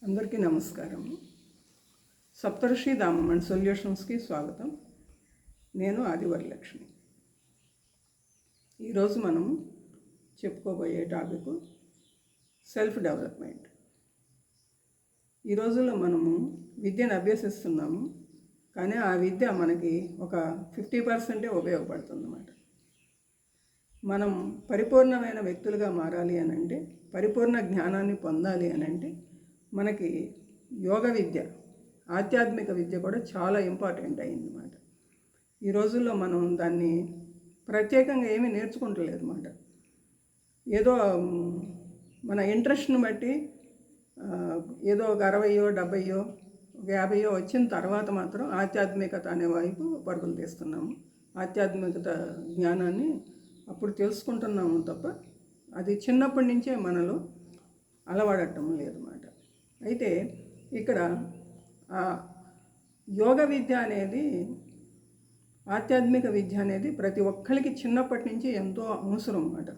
అందరికీ నమస్కారం. సప్తర్షి దామన్ సొల్యూషన్స్కి స్వాగతం. నేను ఆదివరలక్ష్మి. ఈరోజు మనం చెప్పుకోబోయే టాపిక్ సెల్ఫ్ డెవలప్మెంట్. ఈ రోజుల్లో మనము విద్యను అభ్యసిస్తున్నాము, కానీ ఆ విద్య మనకి ఒక 50% ఉపయోగపడుతుంది అన్నమాట. మనం పరిపూర్ణమైన వ్యక్తులుగా మారాలి అని అంటే, పరిపూర్ణ జ్ఞానాన్ని పొందాలి అని అంటే మనకి యోగ విద్య, ఆధ్యాత్మిక విద్య కూడా చాలా ఇంపార్టెంట్ అయిందన్నమాట. ఈ రోజుల్లో మనం దాన్ని ప్రత్యేకంగా ఏమీ నేర్చుకుంటలేదు అన్నమాట. ఏదో మన ఇంట్రెస్ట్ని బట్టి ఏదో ఒక 60, 70, 50 వచ్చిన తర్వాత మాత్రం ఆధ్యాత్మికత అనే వైపు పరుగులు తీస్తున్నాము. ఆధ్యాత్మికత జ్ఞానాన్ని అప్పుడు తెలుసుకుంటున్నాము తప్ప అది చిన్నప్పటి నుంచే మనలో అలవాడటం లేదన్నమాట. అయితే ఇక్కడ యోగ విద్య అనేది, ఆధ్యాత్మిక విద్య అనేది ప్రతి ఒక్కరికి చిన్నప్పటి నుంచి ఎంతో అవసరం అన్నమాట.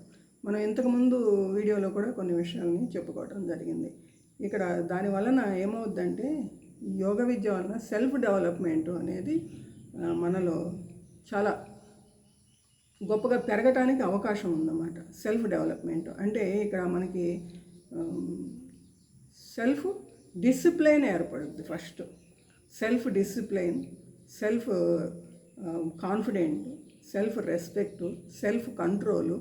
మనం ఇంతకుముందు వీడియోలో కూడా కొన్ని విషయాలని చెప్పుకోవడం జరిగింది. ఇక్కడ దాని వలన ఏమవుద్దంటే, యోగ విద్య వలన సెల్ఫ్ డెవలప్మెంట్ అనేది మనలో చాలా గొప్పగా పెరగటానికి అవకాశం ఉందన్నమాట. సెల్ఫ్ డెవలప్మెంట్ అంటే ఇక్కడ మనకి సెల్ఫ్ డిసిప్లైన్ ఏర్పడుద్ది. First self discipline, self confident, self respect, self control,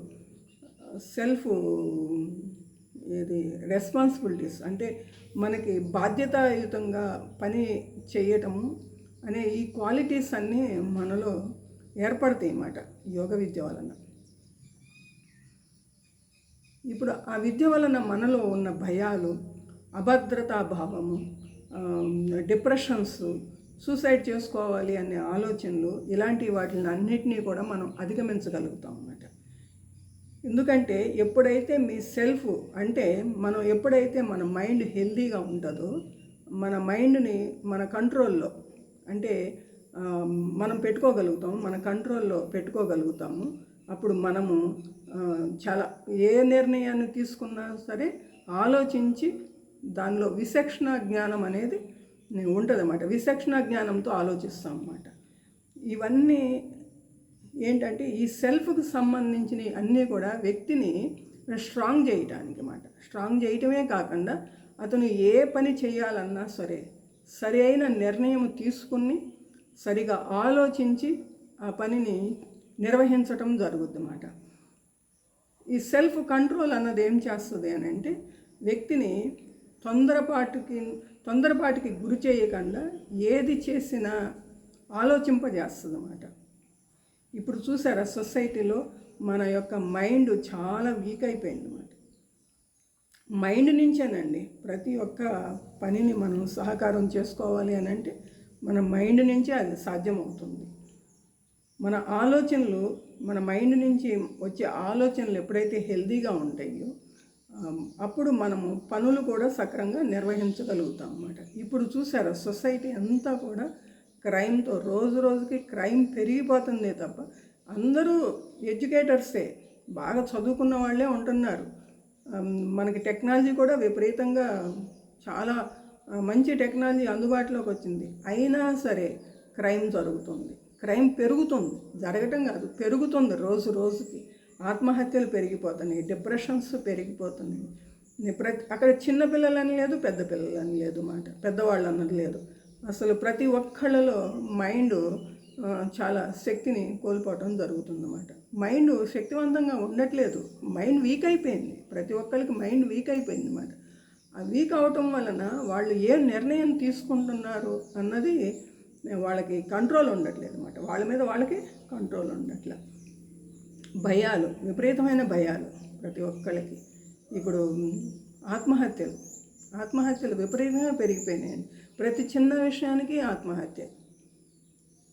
self responsibilities అంటే మనకి బాధ్యతాయుతంగా పని చేయటము అనే ఈ క్వాలిటీస్ అన్నీ మనలో ఏర్పడతాయి అన్నమాట యోగ విద్య వలన. ఇప్పుడు ఆ విద్య వలన మనలో ఉన్న భయాలు, అభద్రతా భావము, డిప్రెషన్స్, సూసైడ్ చేసుకోవాలి అనే ఆలోచనలు, ఇలాంటి వాటిని అన్నిటినీ కూడా మనం అధిగమించగలుగుతాం అన్నమాట. ఎందుకంటే ఎప్పుడైతే మీ సెల్ఫ్ అంటే మనం ఎప్పుడైతే మన మైండ్ హెల్తీగా ఉంటుందో, మన మైండ్ని మన కంట్రోల్లో అంటే మనం పెట్టుకోగలుగుతాము, మన కంట్రోల్లో పెట్టుకోగలుగుతాము. అప్పుడు మనము చాలా ఏ నిర్ణయాన్ని తీసుకున్నా సరే ఆలోచించి దానిలో విచక్షణ జ్ఞానం అనేది ఉంటుంది అన్నమాట. విచక్షణ జ్ఞానంతో ఆలోచిస్తాం అన్నమాట. ఇవన్నీ ఏంటంటే ఈ సెల్ఫ్కి సంబంధించిన అన్నీ కూడా వ్యక్తిని స్ట్రాంగ్ చేయటానికి అన్నమాట. స్ట్రాంగ్ చేయటమే కాకుండా అతను ఏ పని చేయాలన్నా సరే సరి అయిన నిర్ణయం తీసుకుని సరిగా ఆలోచించి ఆ పనిని నిర్వహించటం జరుగుద్ది అన్నమాట. ఈ సెల్ఫ్ కంట్రోల్ అన్నది ఏం చేస్తుంది అని అంటే, వ్యక్తిని తొందరపాటికి గురి చేయకుండా ఏది చేసినా ఆలోచింపజేస్తుంది అన్నమాట. ఇప్పుడు చూసారా, సొసైటీలో మన యొక్క మైండ్ చాలా వీక్ అయిపోయింది అన్నమాట. మైండ్ నుంచేనండి ప్రతి ఒక్క పనిని మనం సహకారం చేసుకోవాలి అని అంటే మన మైండ్ నుంచే అది సాధ్యమవుతుంది. మన ఆలోచనలు, మన మైండ్ నుంచి వచ్చే ఆలోచనలు ఎప్పుడైతే హెల్తీగా ఉంటాయో అప్పుడు మనము పనులు కూడా సక్రమంగా నిర్వహించగలుగుతాం అన్నమాట. ఇప్పుడు చూసారా, సొసైటీ అంతా కూడా క్రైమ్తో, రోజు రోజుకి క్రైమ్ పెరిగిపోతుందే తప్ప అందరూ ఎడ్యుకేటర్సే, బాగా చదువుకున్న వాళ్ళే ఉంటున్నారు. మనకి టెక్నాలజీ కూడా విపరీతంగా చాలా మంచి టెక్నాలజీ అందుబాటులోకి వచ్చింది. అయినా సరే క్రైమ్ జరుగుతుంది, క్రైమ్ పెరుగుతుంది, జరగటం కాదు పెరుగుతుంది. రోజు రోజుకి ఆత్మహత్యలు పెరిగిపోతున్నాయి, డిప్రెషన్స్ పెరిగిపోతున్నాయి. అక్కడ చిన్నపిల్లలని లేదు, పెద్ద పిల్లలని లేదు మాట, పెద్దవాళ్ళు అన్నది లేదు. అసలు ప్రతి ఒక్కళ్ళలో మైండ్ చాలా శక్తిని కోల్పోవటం జరుగుతుందన్నమాట. మైండ్ శక్తివంతంగా ఉండట్లేదు, మైండ్ వీక్ అయిపోయింది. ప్రతి ఒక్కరికి మైండ్ వీక్ అయిపోయింది అన్నమాట. ఆ వీక్ అవటం వలన వాళ్ళు ఏ నిర్ణయం తీసుకుంటున్నారు అన్నది వాళ్ళకి కంట్రోల్ ఉండట్లేదు అన్నమాట. వాళ్ళ మీద వాళ్ళకి కంట్రోల్ ఉండట్లేదు. భయాలు, విపరీతమైన భయాలు ప్రతి ఒక్కరికి. ఇప్పుడు ఆత్మహత్యలు విపరీతంగా పెరిగిపోయినాయి. ప్రతి చిన్న విషయానికి ఆత్మహత్య.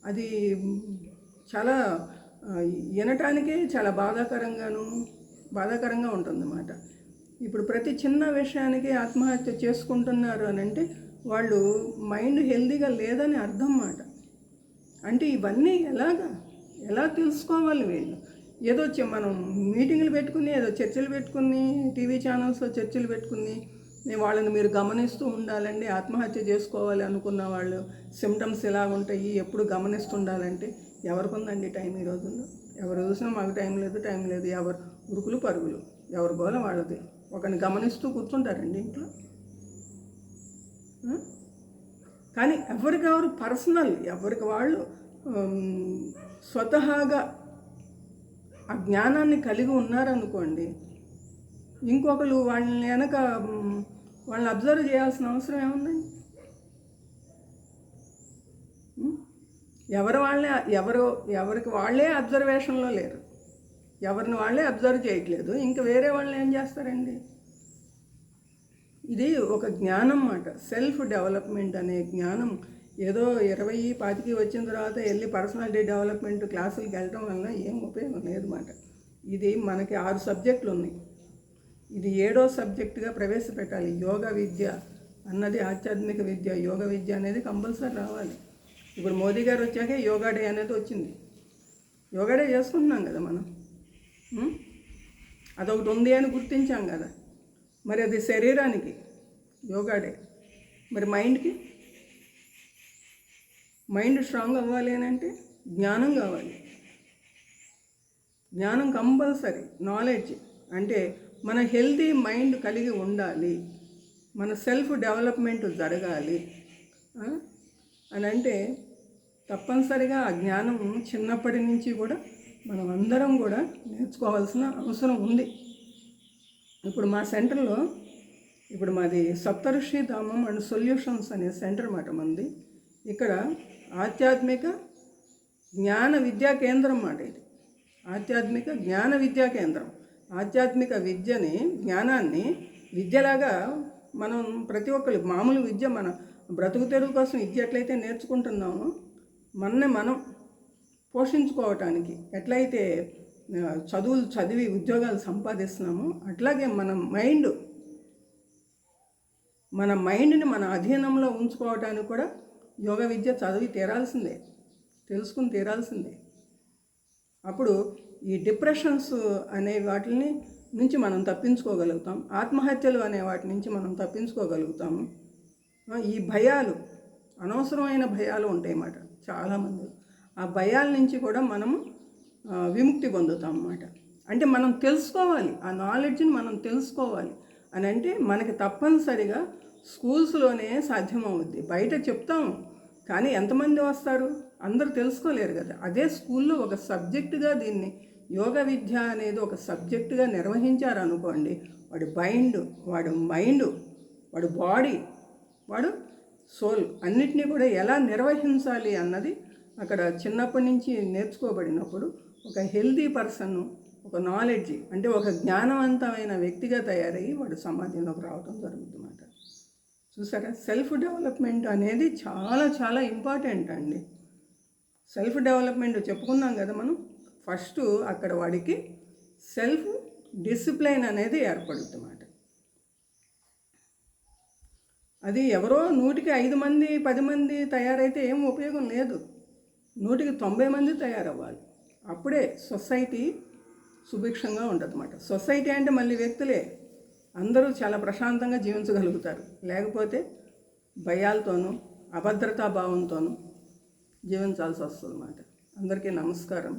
అది చాలా వినటానికే చాలా బాధాకరంగా ఉంటుందన్నమాట. ఇప్పుడు ప్రతి చిన్న విషయానికి ఆత్మహత్య చేసుకుంటున్నారు అని అంటే వాళ్ళు మైండ్ హెల్తీగా లేదని అర్థం అన్నమాట. అంటే ఇవన్నీ ఎలా తెలుసుకోవాలి వీళ్ళు? ఏదో మనం మీటింగ్లు పెట్టుకుని, ఏదో చర్చలు పెట్టుకుని, టీవీ ఛానల్స్లో చర్చలు పెట్టుకుని వాళ్ళని మీరు గమనిస్తూ ఉండాలండి. ఆత్మహత్య చేసుకోవాలి అనుకున్న వాళ్ళు సిమ్టమ్స్ ఎలా ఉంటాయి ఎప్పుడు గమనిస్తూ ఉండాలంటే ఎవరికి ఉందండి టైం ఈ రోజుల్లో? ఎవరు చూసినా మాకు టైం లేదు, ఎవరు ఉరుకులు పరుగులు, ఎవరి గోల వాళ్ళది. ఒకరిని గమనిస్తూ కూర్చుంటారండి ఇంట్లో. కానీ ఎవరికెవరు పర్సనల్, ఎవరికి వాళ్ళు స్వతహాగా ఆ జ్ఞానాన్ని కలిగి ఉన్నారనుకోండి, ఇంకొకరు వాళ్ళని వెనక వాళ్ళని అబ్జర్వ్ చేయాల్సిన అవసరం ఏముందండి? ఎవరికి వాళ్ళే అబ్జర్వేషన్లో లేరు, ఎవరిని వాళ్ళే అబ్జర్వ్ చేయట్లేదు, ఇంకా వేరే వాళ్ళని ఏం చేస్తారండి? ఇది ఒక జ్ఞానం మాట. సెల్ఫ్ డెవలప్మెంట్ అనే జ్ఞానం ఏదో 20-25 వచ్చిన తర్వాత వెళ్ళి పర్సనాలిటీ డెవలప్మెంట్ క్లాసులకి వెళ్ళటం వల్ల ఏం ఉపయోగం లేదు మాట. ఇది మనకి 6 సబ్జెక్టులు ఉన్నాయి. ఇది 7వ సబ్జెక్టుగా ప్రవేశపెట్టాలి. యోగ విద్య అన్నది ఆధ్యాత్మిక విద్య, యోగ విద్య అనేది కంపల్సరీ రావాలి. ఇప్పుడు మోదీ గారు వచ్చాకే యోగా డే అనేది వచ్చింది. యోగా డే చేసుకుంటున్నాం కదా మనం. అదొకటి ఉంది అని గుర్తించాం కదా. మరి అది శరీరానికి యోగా డే, మరి మైండ్ స్ట్రాంగ్ అవ్వాలి అని అంటే జ్ఞానం కావాలి. జ్ఞానం కంపల్సరీ. నాలెడ్జ్ అంటే మన హెల్తీ మైండ్ కలిగి ఉండాలి, మన సెల్ఫ్ డెవలప్మెంట్ జరగాలి అని అంటే తప్పనిసరిగా ఆ జ్ఞానం చిన్నప్పటి నుంచి కూడా మనం అందరం కూడా నేర్చుకోవాల్సిన అవసరం ఉంది. ఇప్పుడు మా సెంటర్లో, ఇప్పుడు మాది సప్తఋషి ధామం అండ్ సొల్యూషన్స్ అనే సెంటర్ అన్నమాట మంది. ఇక్కడ ఆధ్యాత్మిక జ్ఞాన విద్యా కేంద్రం అన్నమాట. ఇది ఆధ్యాత్మిక జ్ఞాన విద్యా కేంద్రం. ఆధ్యాత్మిక విద్యని, జ్ఞానాన్ని విద్యలాగా మనం ప్రతి ఒక్కరు మామూలు విద్య, మన బ్రతుకు తెరువు కోసం విద్య ఎట్లయితే నేర్చుకుంటున్నామో, మనం పోషించుకోవటానికి ఎట్లయితే చదువులు చదివి ఉద్యోగాలు సంపాదిస్తున్నామో, అట్లాగే మన మైండ్ని మన అధీనంలో ఉంచుకోవటానికి కూడా యోగ విద్య చదివి తీరాల్సిందే, తెలుసుకుని తీరాల్సిందే. అప్పుడు ఈ డిప్రెషన్స్ అనే వాటిని నుంచి మనం తప్పించుకోగలుగుతాం. ఆత్మహత్యలు అనే వాటి నుంచి మనం తప్పించుకోగలుగుతాము. ఈ భయాలు, అనవసరమైన భయాలు ఉంటాయి అన్నమాట చాలామంది. ఆ భయాల నుంచి కూడా మనము విముక్తి పొందుతాం అన్నమాట. అంటే మనం తెలుసుకోవాలి, ఆ నాలెడ్జ్ని మనం తెలుసుకోవాలి అని అంటే మనకి తప్పనిసరిగా స్కూల్స్లోనే సాధ్యమవుద్ది. బయట చెప్తాము కానీ ఎంతమంది వస్తారు? అందరూ తెలుసుకోలేరు కదా. అదే స్కూల్లో ఒక సబ్జెక్టుగా దీన్ని యోగ విద్య అనేది ఒక సబ్జెక్టుగా నిర్వహించారనుకోండి, వాడి మైండ్, వాడి బాడీ, వాడు సోల్ అన్నిటినీ కూడా ఎలా నిర్వహించాలి అన్నది అక్కడ చిన్నప్పటి నుంచి నేర్చుకోబడినప్పుడు ఒక హెల్తీ పర్సన్, ఒక నాలెడ్జ్ అంటే ఒక జ్ఞానవంతమైన వ్యక్తిగా తయారయ్యి వాడు సమాజంలోకి రావడం జరుగుతుందన్నమాట. చూసారా, సెల్ఫ్ డెవలప్మెంట్ అనేది చాలా చాలా ఇంపార్టెంట్ అండి. సెల్ఫ్ డెవలప్మెంట్ చెప్పుకున్నాం కదా మనం. ఫస్ట్ అక్కడ వాడికి సెల్ఫ్ డిసిప్లైన్ అనేది ఏర్పడుతుందన్నమాట. అది ఎవరో 100కి 5 మంది 10 మంది తయారైతే ఏం ఉపయోగం లేదు. 100కి 90 మంది తయారవ్వాలి. అప్పుడే సొసైటీ సుభిక్షంగా ఉంటుందన్నమాట. సొసైటీ అంటే మళ్ళీ వ్యక్తులే, అందరూ చాలా ప్రశాంతంగా జీవించగలుగుతారు. లేకపోతే భయాలతోనూ అభద్రతా భావంతోనూ జీవించాల్సి వస్తుందన్నమాట. అందరికీ నమస్కారం.